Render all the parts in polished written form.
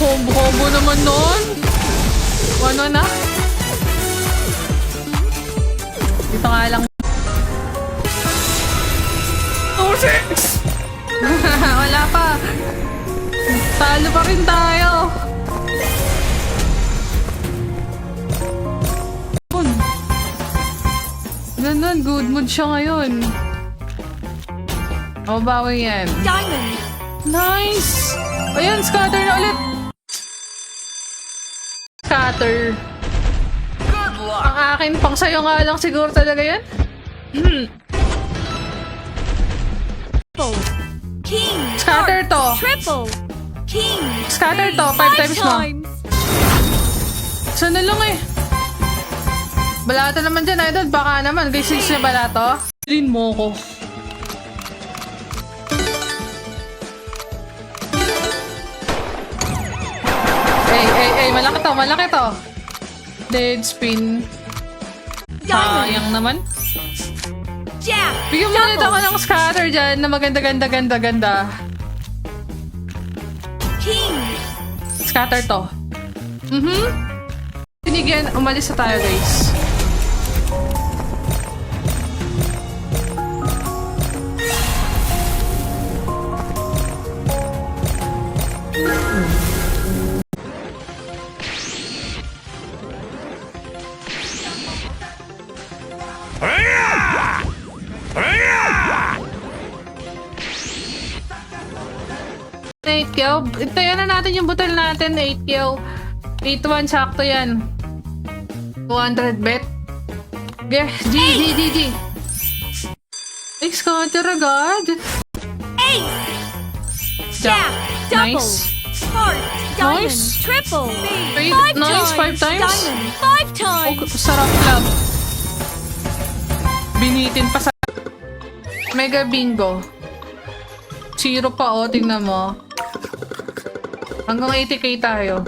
Combo naman nun. Ano na? Dito nga lang. 2-6! Wala pa. Talo pa rin tayo. Ganun, good mood siya ngayon. Mabawi yan. Diamond. Nice! Ayan, scatter na ulit. Scatter. Good luck. Ang akin, pang sayo nga lang siguro talaga yan. King. Scatter to. Triple. King. Scatter to, 5 times mo. Sana lang eh. Balata naman dyan, idol. Baka naman, guys, 6 na balato. Pilin mo ko. Malaki to. Dead spin. Sayang naman. Jack. Bigyan mo ulit ako ng scatter dyan na maganda. King. Scatter to. Binigyan, umalis na tayo, guys. Itayo na natin yung butal natin. 8 kill. 8-1, sakto yan. 200 bet. GG. Scatter agad. 8. Jack. Double. Nice. Heart. Diamond. Nice. Triple. Wait, 5 nice, times. 5 times. Diamond. 5 times. Oh, sarap lang. Binitin pa sa Mega Bingo. 0 pa, oh. Tingnan mo. Hanggang 80k tayo.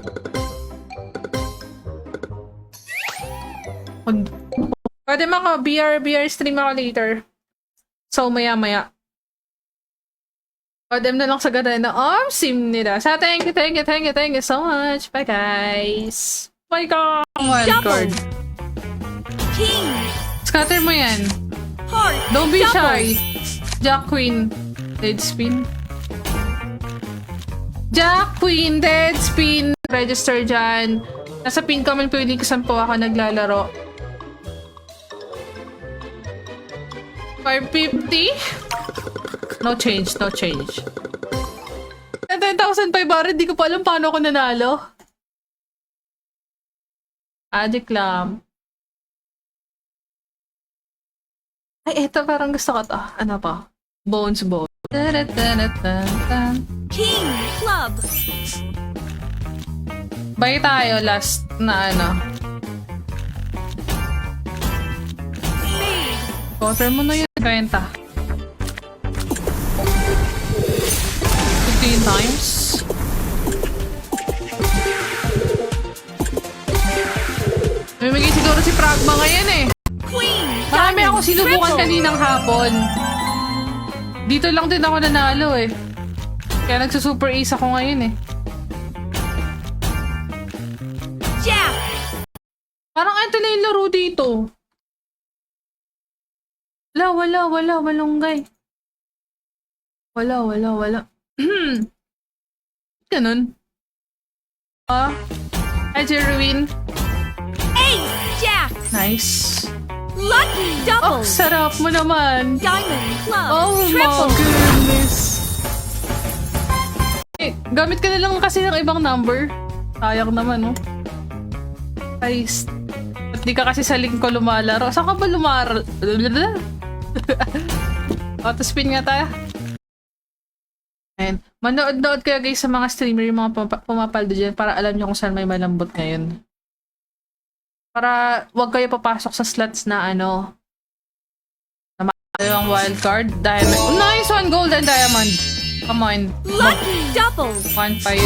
Pwede maka BR stream ako later. So, maya-maya. Pwede na lang sa ganda na sim nila. So, thank you so much. Bye, guys. Bye, God. Wildcard. King. Scatter mo yan. Heart. Don't be Double. shy. Jack Queen. Dead spin. Jack Queen. Dead spin. Register dyan. Nasa pin comment po yung link saan po ako naglalaro. 550? No change. 10,500. Di ko pa alam paano ako nanalo. Addict lang. Ay, eto parang gusto ko to. Ano pa? Bones. King. Club. Buy tayo last na ano. Spade. Cover mo na yun. 20. 15 times. Mamimigay siguro si Pragma ngayon eh. Queen. Marami ako Diamond. sinubukan Triple. kaninang hapon. Dito lang din ako nanalo eh. Kaya nagsusuper ace ako ngayon eh. Jack. Parang ito na yung laro dito. Wala, malunggay. Wala. Ganun. Hi, Jerwin. Ace. Jack. Nice. Lucky. Oh, Double. sarap mo naman. Diamond. Club. Oh Triple. my goodness. Gamit ka na lang kasi ng ibang number. Sayang naman, oh. Guys, ba't di ka kasi sa link ko lumalaro? Saan ka ba lumalaro? Auto-spin nga tayo. And manood-nood kayo guys sa mga streamer, yung mga pumapaldo dyan para alam nyo kung saan may malambot ngayon. Para wag kayo papasok sa slots na ano, na yung wildcard. Diamond. Oh, nice one! Gold and diamond. Come on. Lucky. Double. 1-5.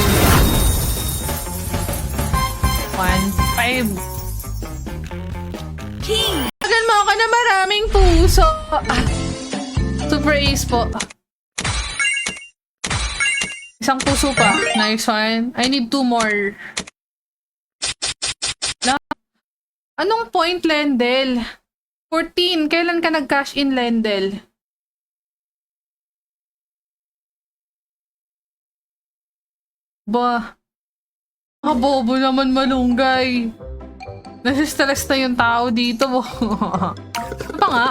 1-5. King. Tagal mo ako na maraming puso. Super ace po. Isang puso pa. Nice one. I need 2 more. Anong point, Lendel? 14. Kailan ka nag-cash in, Lendel? Ba? Bobo naman malunggay. Nasistress na yung tao dito. Ano pa nga?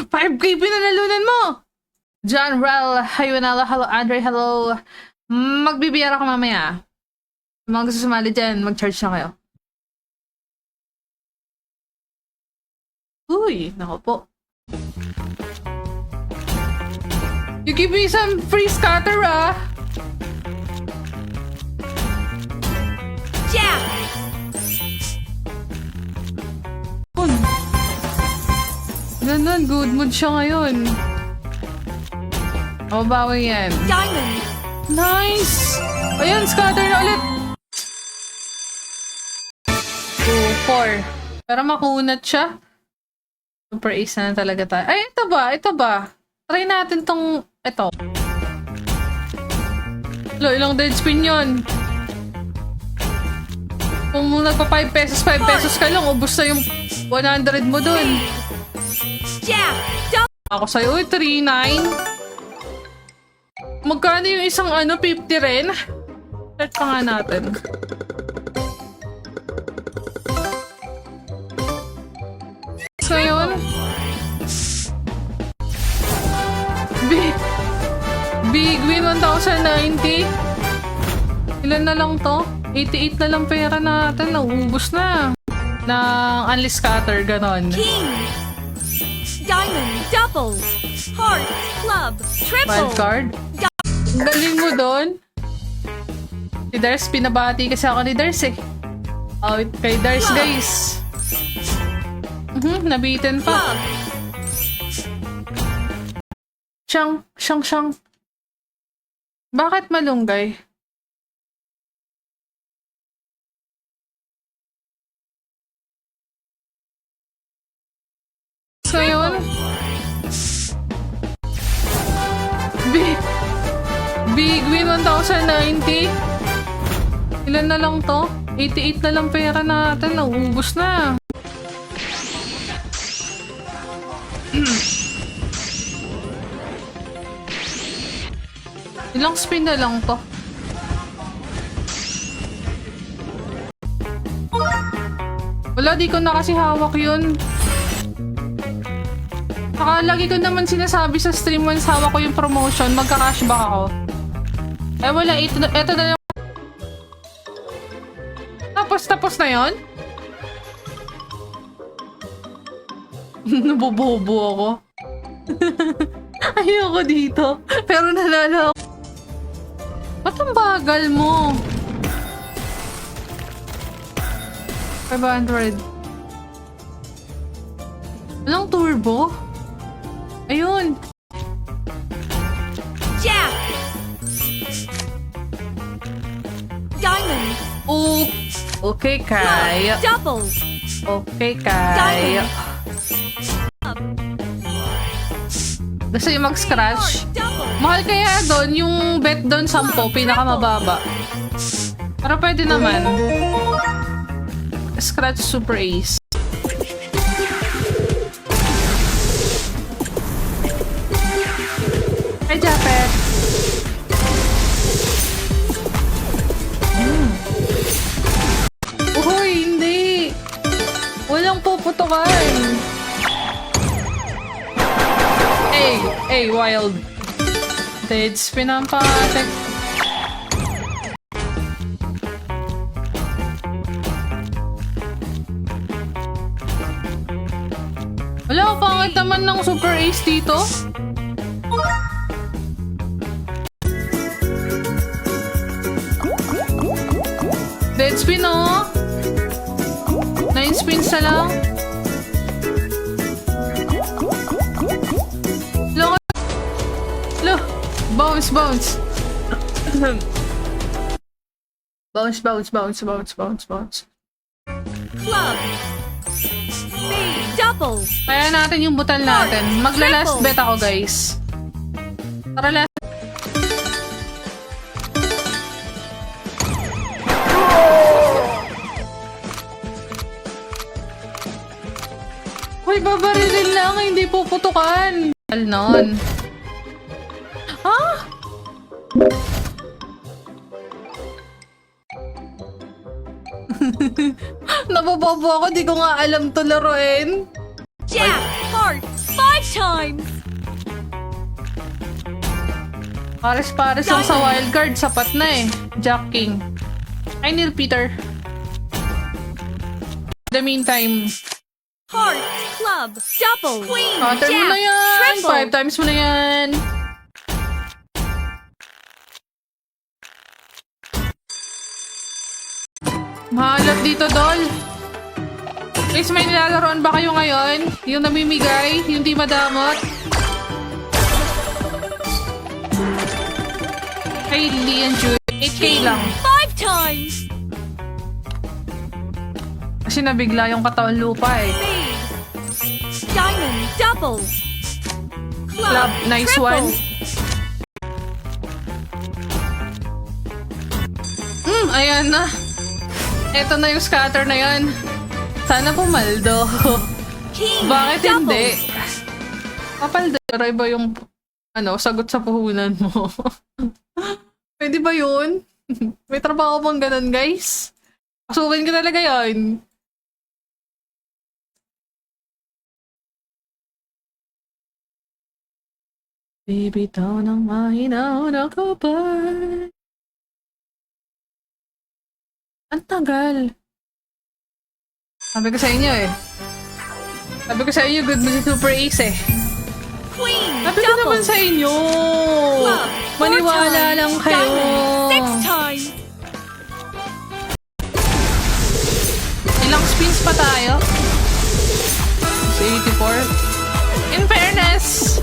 5K pinanalunan mo! John Rel, Hayonala, hello Andre, hello. Magbibiyara ka mamaya. Mga gusto sumali dyan, mag-charge na kayo. Uy, nako po. You give me some free scatter, ah! Jack. Ganun, good mood siya ngayon. Mabawi yan. Diamond. Nice! Ayun, scatter na ulit! 2, 4. Pero makunat siya. Super ace na talaga tayo. Ay, ito ba? Ito ba? Try natin tong... Ito. Ilang dead spin yun. Kung nagpa 5 pesos ka lang, ubus na yung 100 mo dun. Jack. Double. Ako sa'yo, 3-9. Magkano yung isang 50 rin? Start pa nga natin. So yun. Big win 1,090. Ilan na lang to? 88 na lang pera natin. Naubos na. Ng unli scatter, ganon. King. Diamond. Double. Heart. Club. Triple. Wild card. Galing mo doon. Si Dars, pinabati kasi ako ni Dars eh. Out kay Dars, guys. Nabitin pa. Club. Siyang. Bakit malunggay? So yun. Big win 1,090. Ilan na lang to? 88 na lang pera natin. Naubos na. Ilang spin na lang to? Wala, di ko na kasi hawak yun. Saka lagi ko naman sinasabi sa stream once hawak ko yung promotion, magka-cashback ako. Eh wala, ito na yung... Tapos na yun? Nabobobo ako. Ayoko dito. Pero nalala ako. Ba't ang bagal mo? 500. Walang turbo? Ayun. Jack. Diamond. Oh. Okay, Kai. Double. Okay, Kai. Gusto yung mag-scratch? Double. Mahal kaya doon, yung bet doon 10, pinakamababa. Pero pwede naman. Scratch Super Ace. Hi, Japet. Uy, hindi. Walang puputukan. Hey, wild. Dead spin ang patek. Wala, pangit naman ng Super Ace dito. Dead spin, oh. 9 spins na lang. Look. Bounce. Bounce. Club. Speed. Double. Kaya natin yung butal natin. Magla-last bet ako, guys. Tara lang. Hoy, babarilin lang, hindi puputukan. Alnon. Ha? Nababobo ako, di ko nga alam to laruin. Jack, heart, 5 times. Pares-pares lang sa wildcard, sapat na eh. Jack King. I need Peter. In the meantime, Heart, club, double, queen, counter mo na jack, yan! triple. 5 times mo na yan! Mahalap dito, Dol. Guys, may nilalaroan ba kayo ngayon? Yung namimigay? Yung di madamot? Kay Lee and Jude. 8K King, lang. 5 times. Kasi nabigla yung katawan lupa eh. Spade, diamond, double, Club, nice triple. one. Ayan na. Ito na yung scatter na yan. Sana pumaldo. King, Bakit double. hindi? Papaldo. Pero iba yung sagot sa puhunan mo. Pwede ba yun? May trabaho bang ganun, guys? Pasukin ka talaga yan. Baby, taon ang mahinaw na kapal. Ang tagal. Sabi ko sa inyo eh. Sabi ko sa inyo, good mo si Super Ace eh. Queen, Sabi ko double, naman sa inyo. club, 4 Maniwala times. lang kayo. Diamond, 6 times. Ilang spins pa tayo? Sa 84. In fairness,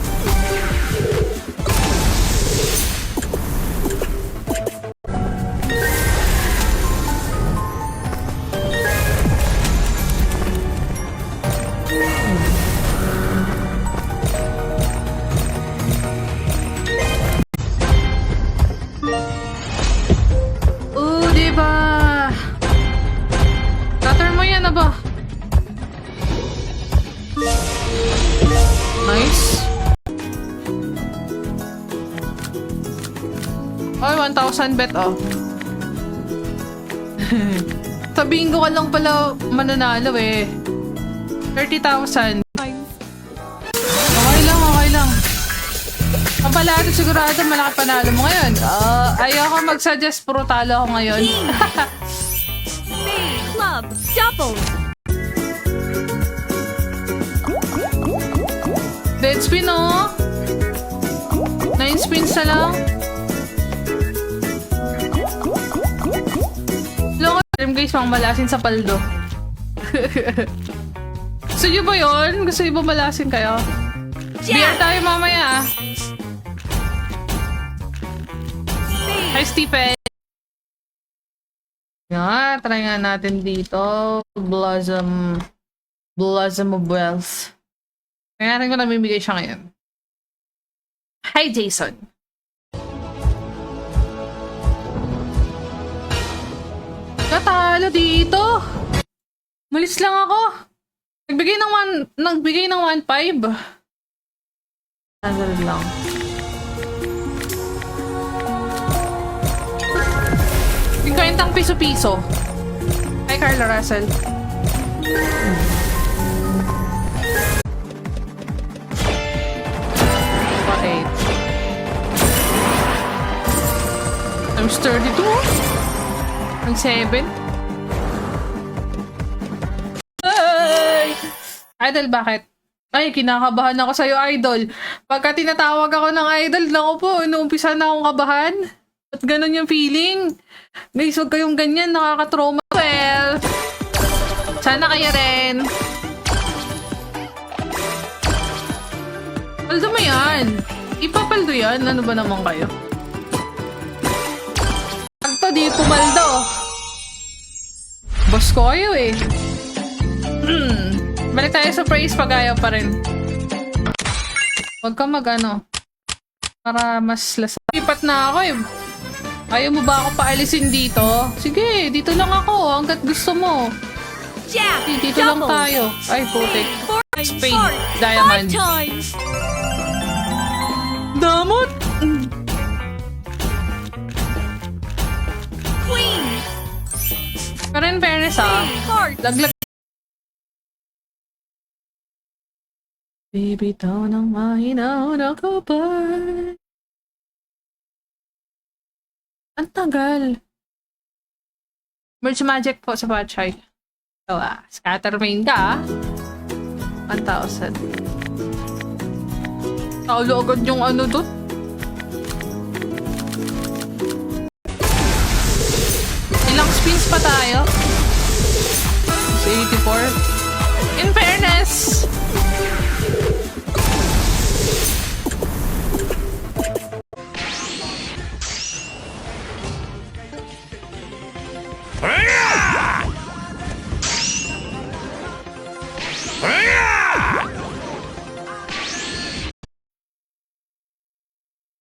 diba? Cutter mo yan na ba? Nice. Ay, 1,000 bet, oh. Sa bingo ka lang pala mananalo, eh. 30,000. Okay lang, okay lang. Ang palaro sigurado malaki panalo mo ngayon. Ayoko mag-suggest, puro talo ako ngayon. King, spade, club, double, Dead spin, oh. 9 spins na lang. Long term, guys, pang malasin sa paldo. Gusto nyo ba yun? Gusto nyo ba malasin kayo? Beer jack, tayo mamaya, ah. Hi, Stephen. Yan, try nga natin dito. Blossom of Wealth. Kaya rin ko namimigay siya ngayon. Hi, Jason. Katalo dito. Malis lang ako. Nagbigay ng 1.5. Cancel lang. Kwentang piso-piso. Hi, Carla Russell. Okay. Times 32. Ang 7. Ay! Idol, bakit? Ay, kinakabahan ako sa'yo, Idol. Pagka tinatawag ako ng Idol, naku po, inuumpisa na akong kabahan. At ganun yung feeling. Guys, huwag kayong ganyan. Nakaka-trauma. Well, sana kaya rin. Paldo mo yan. Ipapaldo yan. Ano ba naman kayo? Pagto, di pumaldo. Boss ko kayo eh. Balik tayo sa praise pag ayaw pa rin. Huwag ka mag-ano. Para mas lasa. Lipat na ako eh. Ayaw mo ba ako paalisin dito? Sige, dito lang ako hanggat gusto mo. Jab. Dito lang Double. tayo. Ay, putik. Spade. Heart. Diamond. 5 times. Damot! Queen. Pero in fairness Heart. laglag. Baby, daw ng mahinaw na kapal. Ang tagal. Merge magic po sa Pachay. So, scatter main ka, 1,000. Taulo agad yung ano doon. Ilang spins pa tayo? 84. In fairness,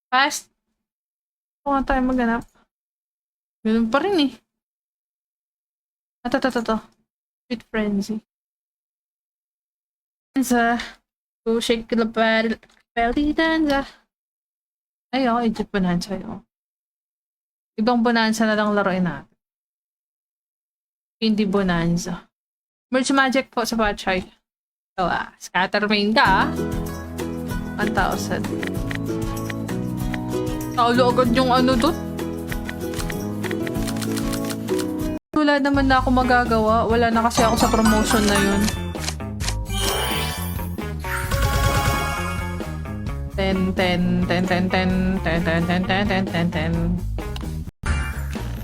fast. Huwag tayo maghanap. Ganun pa rin eh. Ito. Sweet frenzy. Danza. Go shake the belly danza. Ay, ako, Egypt Bonanza yun. Ibang Bonanza na lang laruin natin. Hindi Bonanza. Merge magic po sa Pachay. So, scatter main ka, 1,000. Taulo agad yung ano doon. Wala naman na ako magagawa. Wala na kasi ako sa promotion na yun. 10.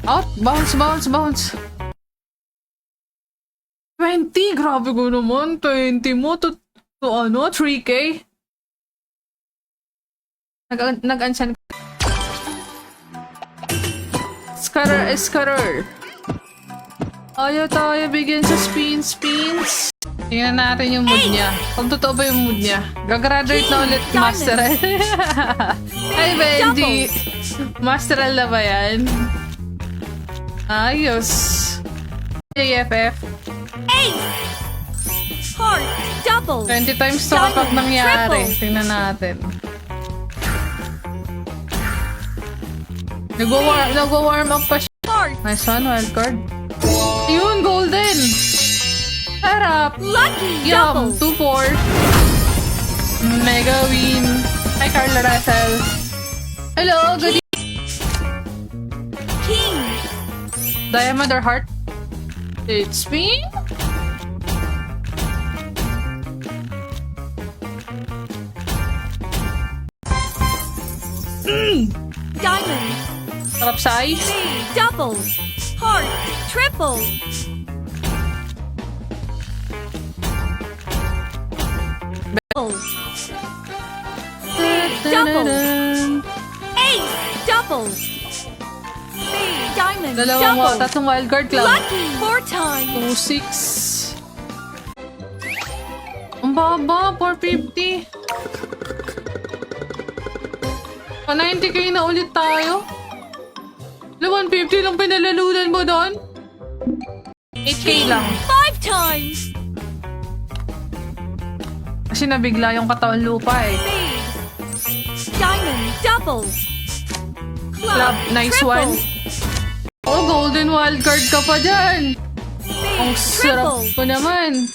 Out! Bounce! 20! Grabe ko naman. 20 mo to 3K? Nag-unsan. Scatter. Ayaw tayo bigyan sa spins. Tingnan natin yung mood niya. Kung totoo ba yung mood niya. Gagraduate na ulit, Master L. Ay, Benji. Master L na ba yan? Ayos. JFF. Ace. Heart. Double. 20 times to kapag nangyari. Tingnan natin. Nag-warm up pa siya. Heart. Nice one, wildcard. Yun, golden! Harap! Lucky. Yum! Double. 2-4. Mega win. Hi, Carla Russell. Hello, good King. Diamond or heart? It's me? Diamond. Sarap sa ice. Spade. Double. Heart. Triple. Double. Double. Ace. Double. Spade. Diamond. Double. Tatlong wildcard lang. Lucky. 4 times. 2-6. Ang baba, 450. Pa 90k na ulit tayo. 150 lang pinalalunan mo doon. 8k lang. 5 times. Kasi nabigla yung katawan lupa eh. Spade. Diamond. Double. Club, nice Triple. one. Oh, golden wildcard ka pa dyan. Spade. Ang sarap Triple. ko naman.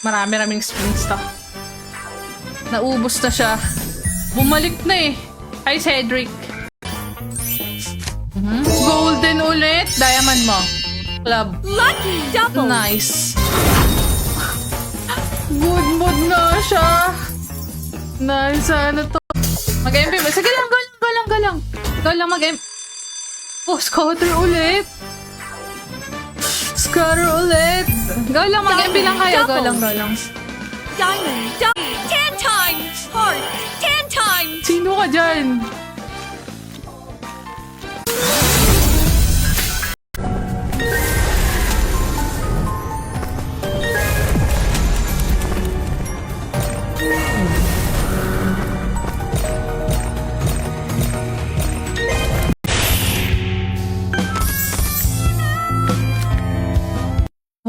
Marami-raming spins to. Naubos na siya. Bumalik na eh. Hi, Cedric. Golden ulit. Diamond mo. Club. Lucky. Double. Nice. Good mood na siya. Nice. Ano to? Mag-MP ba? Sige lang, go lang. Go lang mag-MP. Oh, scatter ulit. Go lang, mag-MP lang kayo. Go lang. Diamond. Double. 10 times. Heart. 10 times. Sino ka dyan?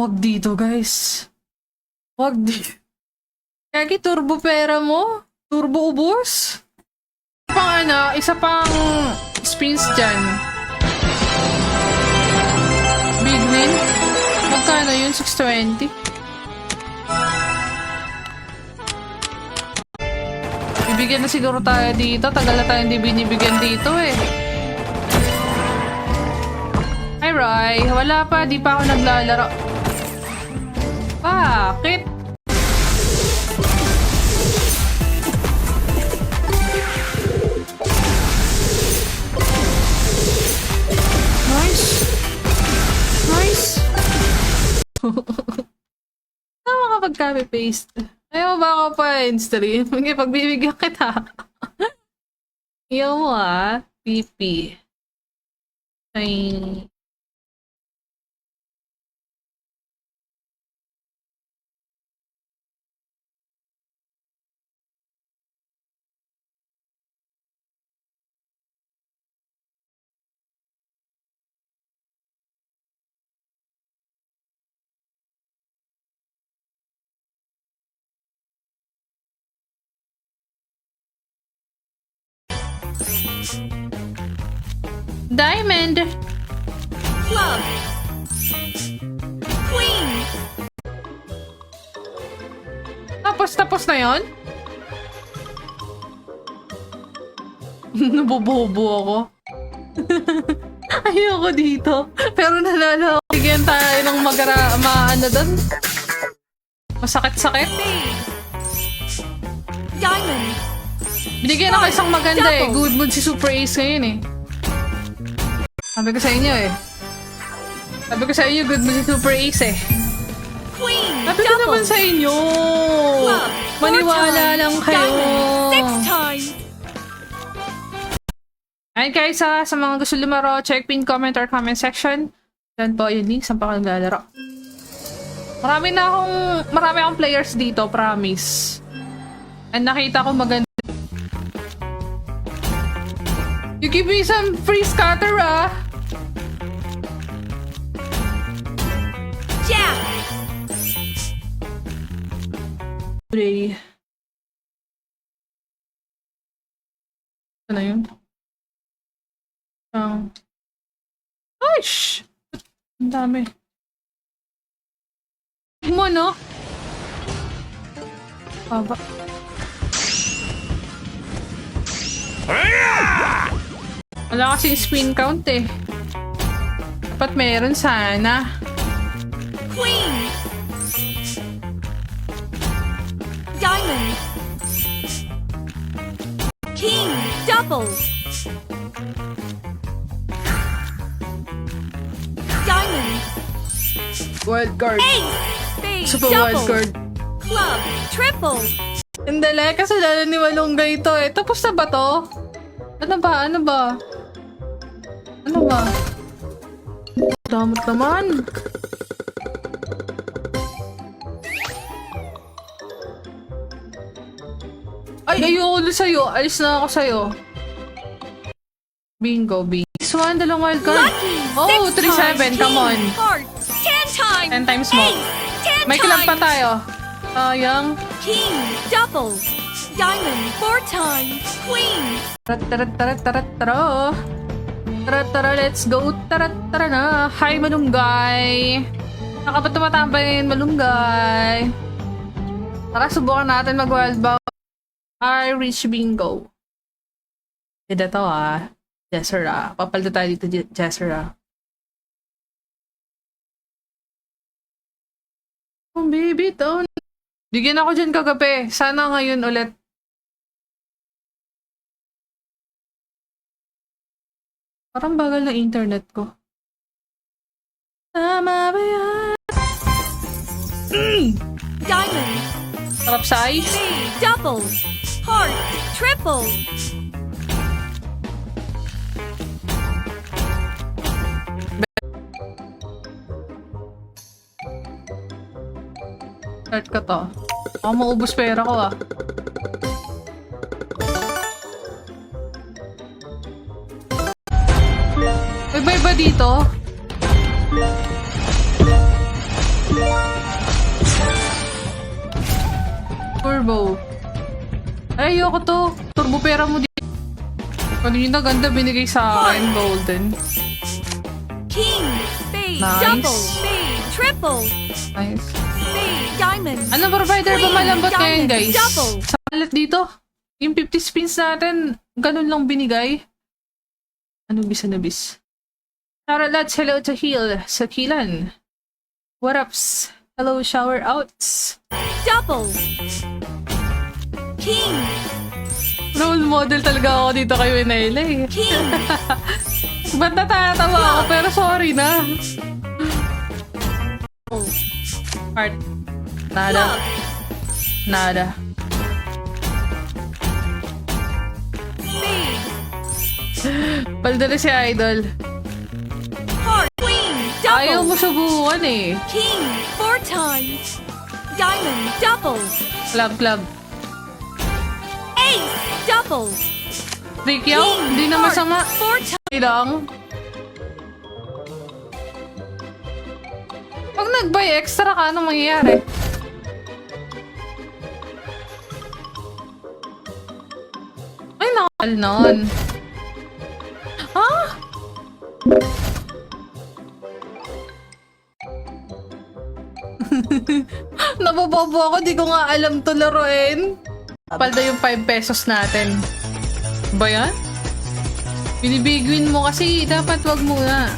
Wag dito, guys. Wag dito. Kagi, turbo pera mo? Turbo ubos? Isa pang spins dyan. Big win? Magkano yun? 620? Bibigyan na siguro tayo dito. Tagal na tayo hindi binibigyan dito eh. Hi, Roy. Wala pa. Di pa ako naglalaro. Bakit? Nice. Nice. Tama ka pag-copy-paste. Ayaw ba ako pa in-stream? Hindi, pagbibigyan kita. Ayaw mo PP. Ay... Diamond! Club. Queen. Tapos na yon? Nabobobo ako. Ayoko dito. Pero nalala ako. Bigyan tayo ng maano doon. Masakit-sakit. Spade. Diamond. Binigyan ako isang maganda eh. Double. Good mood si Super Ace ngayon eh. Sabi ko sa inyo eh. Sabi ko sa inyo, good mood si Super Ace eh. Queen. Sabi ko naman sa inyo. Club. Maniwala 4 times. lang kayo. Diamond. 6 times. Ayun guys, sa mga gusto lumaro, check pin comment or comment section. Yan po yung link saan pa ako naglalaro. Marami akong players dito, promise. And nakita ko maganda. You give me some free scatter Jack. Play. Ano yun? Aish! Ang dami. Mo, no? Baba. Wala kasi spin count eh. Dapat meron sana. Queen. Diamond. King. Double. Diamond. Wild card. Ace. Spade. Super wild Double. card. Club. Triple. Ang dali, kasalanan ni Malunggay ito eh. Tapos na ba to? Ano ba? Ano ba? Ano ba? Damot naman. Ay, ayoko na sa'yo. Alis na ako sa'yo. Bingo, bingo. Swan, dalawang wild card. Lucky. Oh, 6 times. 3-7. Come on. King. Heart. 10 times. 10 times mo. Ace. 10 May kilag pa times. tayo. Sayang. King. Double. Diamond. 4 times. Queen. Tarat, let's go. Tarat, na. Hi, Malunggay. Saka ba tumatambay, Malunggay? Tara, subukan natin mag-wild bow. Irish bingo. Hindi to Jesser Papalda tayo dito, Jesser Oh, baby, to. Bigyan ako dyan kagabi. Sana ngayon ulit. Parang bagal na internet ko. Tama ba yan? Diamond. Sarap sa ice. Spade. Double. Heart. Triple. Start ko to. Baka maubos pera ko May ba dito? turbo. Ay, ayoko to. Turbo pera mo dito. Kanina ganda binigay sa akin, golden. King, spade, Nice. double, spade, triple, Nice. spade, diamond. Ano provider ba Queen, malambot ngayon, diamond, guys? double. Sa wallet dito. Yung 50 spins natin, ganun lang binigay. Ano bis na bis? Shout out, hello to Heal sa Kilan. What ups? Hello, shower outs. Double. King, Role model talaga ako dito kay Winela eh. king, Ba't natatawa ako? Pero sorry na. Heart. Nada. club, Nada. spade, Paldo na si Idol. heart, queen, Ayaw mo double, subukan eh. king, 4 times, diamond, double, Club. ace, double, Rikyaw, king, hindi na heart, masama. 4 times, Okay lang. Pag nag-buy extra ka, anong mangyayari? Ay, nakakal nun. Ha? Nabobobo ako, di ko nga alam to laruin. Palda yung 5 pesos natin. Ba yan? Binibigwin mo kasi, dapat wag muna.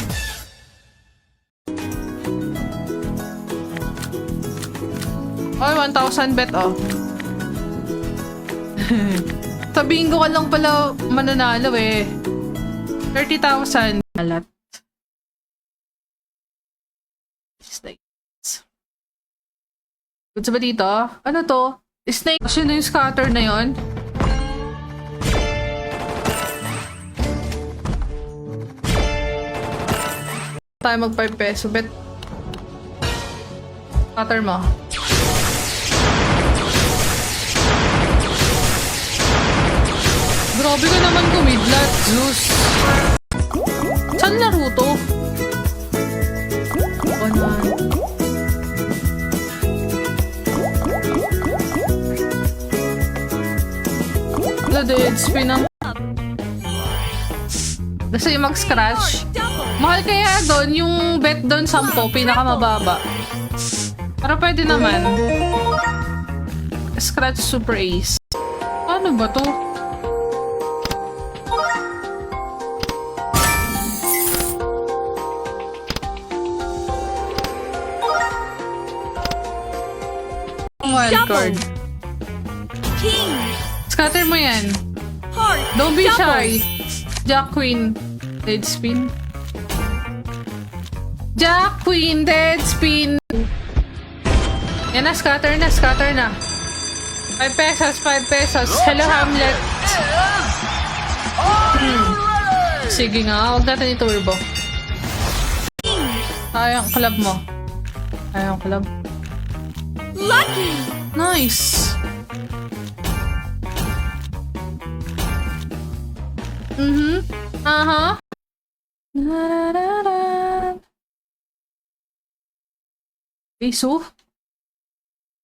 Ay, 1,000 bet, oh. Sa bingo ka lang pala mananalo eh. 30,000. Alat. Snakes. Goods ba dito? Ano to? Snake. Sino yung scatter na yon? Tayo mag 5 peso bet. Scatter mo. Grabe ka naman kumidlat, Zeus. Saan laro to? Ano? The dead spin ang... Gusto yung mag-scratch? heart, double, Mahal kaya doon yung bet doon 10, pinakamababa. Pero pwede naman. Scratch Super Ace. Ano ba to? Wildcard. king, Scatter mo yan. heart, Don't be double, shy. Jack Queen. Dead spin. Jack Queen. Dead spin. Yan na, scatter na, scatter na. 5 pesos, 5 pesos. Hello, Hamlet. Sige nga, huwag natin i-turbo. king, Sayang club mo. Sayang club. lucky, Nice. Mhm. Aha. Iso?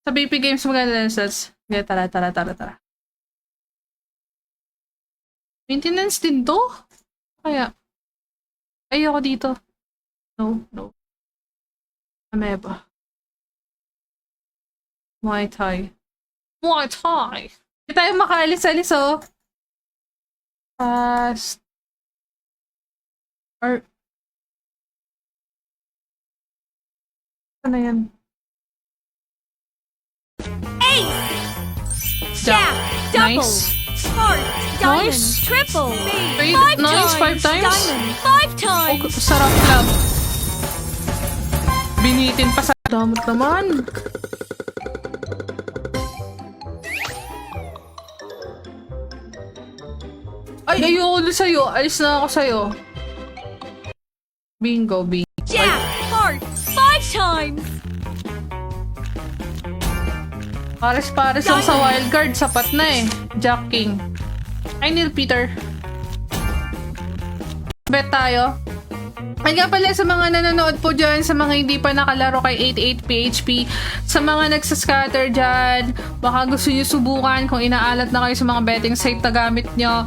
Sa BP Games maganda ng stats. Okay, tara. Maintenance din to? Kaya. Ayoko dito. No. Ameba. Muay Thai. Hindi tayo makaalis-alis, oh. Fast. Or... Ano yan? ace, Jack. jack, double, Nice. heart, diamond, Nice. triple, Wait, 5 nice, times, 5 times? diamond, 5 times, Oh, sarap club. Binitin pa sa damot naman. Ay, ayoko na sa'yo. Alis na ako sa'yo. Bingo. jack, heart, 5 times, Pares-pares lang sa wildcard. Sapat na eh. Jack King. Ay, Neil Peter. Bet tayo. Ay nga pala sa mga nanonood po dyan, sa mga hindi pa nakalaro kay 88PHP, sa mga nagsascatter dyan, baka gusto nyo subukan kung inaalat na kayo sa mga betting site na gamit nyo.